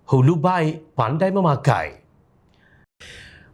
hulu baik, pandai memakai.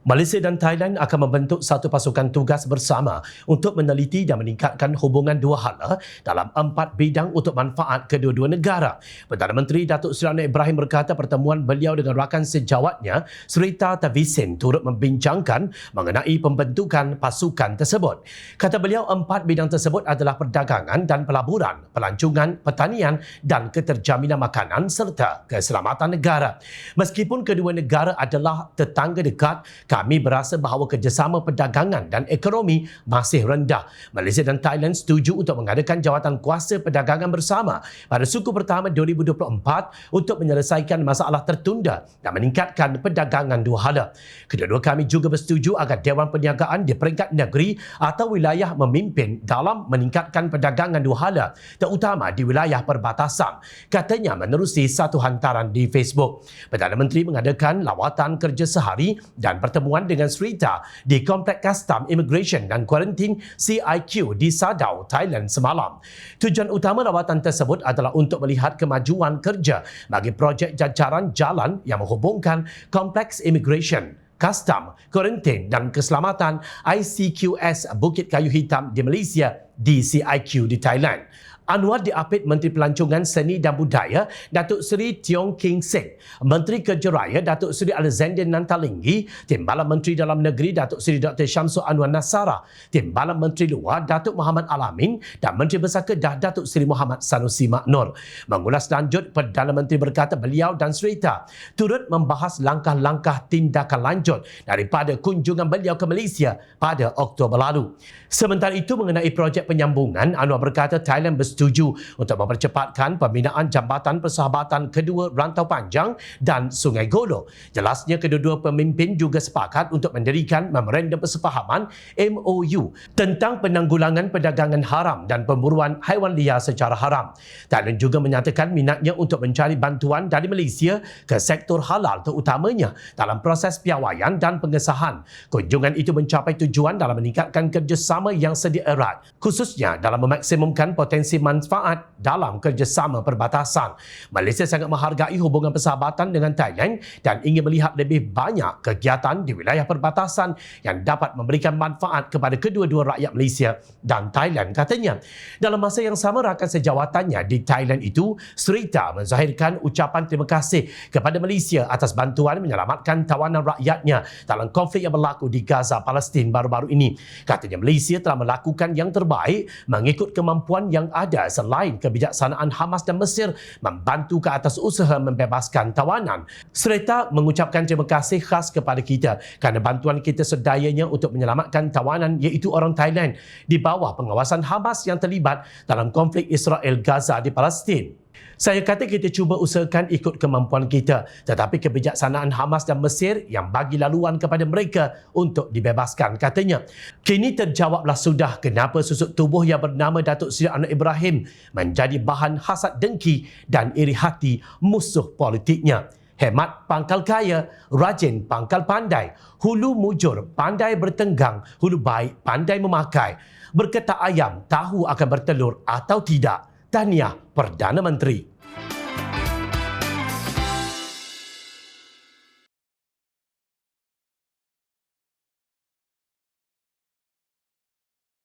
Malaysia dan Thailand akan membentuk satu pasukan tugas bersama untuk meneliti dan meningkatkan hubungan dua hala dalam 4 bidang untuk manfaat kedua-dua negara. Perdana Menteri Datuk Seri Anwar Ibrahim berkata pertemuan beliau dengan rakan sejawatnya Srettha Thavisin turut membincangkan mengenai pembentukan pasukan tersebut. Kata beliau 4 bidang tersebut adalah perdagangan dan pelaburan, pelancongan, pertanian dan keterjaminan makanan serta keselamatan negara. Meskipun kedua negara adalah tetangga dekat, kami berasa bahawa kerjasama perdagangan dan ekonomi masih rendah. Malaysia dan Thailand setuju untuk mengadakan jawatan kuasa perdagangan bersama pada suku pertama 2024 untuk menyelesaikan masalah tertunda dan meningkatkan perdagangan dua hala. Kedua-dua kami juga bersetuju agar Dewan Perniagaan di peringkat negeri atau wilayah memimpin dalam meningkatkan perdagangan dua hala, terutama di wilayah perbatasan, katanya menerusi satu hantaran di Facebook. Perdana Menteri mengadakan lawatan kerja sehari dan pertemuan dengan Srettha di Kompleks Kastam, Immigration dan Kuarantin CIQ di Sadao, Thailand semalam. Tujuan utama rawatan tersebut adalah untuk melihat kemajuan kerja bagi projek jajaran jalan yang menghubungkan Kompleks Immigration, Kastam, Kuarantin dan Keselamatan ICQS Bukit Kayu Hitam di Malaysia di CIQ di Thailand. Anwar diapit Menteri Pelancongan Seni dan Budaya Datuk Seri Tiong King Seng, Menteri Kerja Raya Datuk Seri Alexander Nantalinggi, Timbalan Menteri Dalam Negeri Datuk Seri Dr. Syamsul Anwar Nasara, Timbalan Menteri Luar Datuk Muhammad Alamin dan Menteri Besar Kedah Datuk Seri Muhammad Sanusi Maknur. Mengulas lanjut, Perdana Menteri berkata beliau dan Srettha turut membahas langkah-langkah tindakan lanjut daripada kunjungan beliau ke Malaysia pada Oktober lalu. Sementara itu, mengenai projek penyambungan, Anwar berkata Thailand bersetuju untuk mempercepatkan pembinaan jambatan persahabatan kedua rantau panjang dan Sungai Golo. Jelasnya, kedua-dua pemimpin juga sepakat untuk mendirikan memorandum persefahaman MOU tentang penanggulangan perdagangan haram dan pemburuan haiwan liar secara haram. Thailand juga menyatakan minatnya untuk mencari bantuan dari Malaysia ke sektor halal, terutamanya dalam proses piawaian dan pengesahan. Kunjungan itu mencapai tujuan dalam meningkatkan kerjasama yang sedia erat, khususnya dalam memaksimumkan potensi manfaat dalam kerjasama perbatasan. Malaysia sangat menghargai hubungan persahabatan dengan Thailand dan ingin melihat lebih banyak kegiatan di wilayah perbatasan yang dapat memberikan manfaat kepada kedua-dua rakyat Malaysia dan Thailand, katanya. Dalam masa yang sama, rakan sejawatannya di Thailand itu, Srettha menzahirkan ucapan terima kasih kepada Malaysia atas bantuan menyelamatkan tawanan rakyatnya dalam konflik yang berlaku di Gaza, Palestin baru-baru ini. Katanya Malaysia telah melakukan yang terbaik mengikut kemampuan yang ada selain kebijaksanaan Hamas dan Mesir membantu ke atas usaha membebaskan tawanan. Srettha mengucapkan terima kasih khas kepada kita kerana bantuan kita sedayanya untuk menyelamatkan tawanan, iaitu orang Thailand di bawah pengawasan Hamas yang terlibat dalam konflik Israel-Gaza di Palestin. Saya kata kita cuba usahakan ikut kemampuan kita, tetapi kebijaksanaan Hamas dan Mesir yang bagi laluan kepada mereka untuk dibebaskan, katanya. Kini terjawablah sudah kenapa susuk tubuh yang bernama Datuk Seri Anwar Ibrahim menjadi bahan hasad dengki dan iri hati musuh politiknya. Hemat pangkal kaya, rajin pangkal pandai, hulu mujur pandai bertenggang, hulu baik pandai memakai. Berkata ayam, tahu akan bertelur atau tidak. Tahniah Perdana Menteri.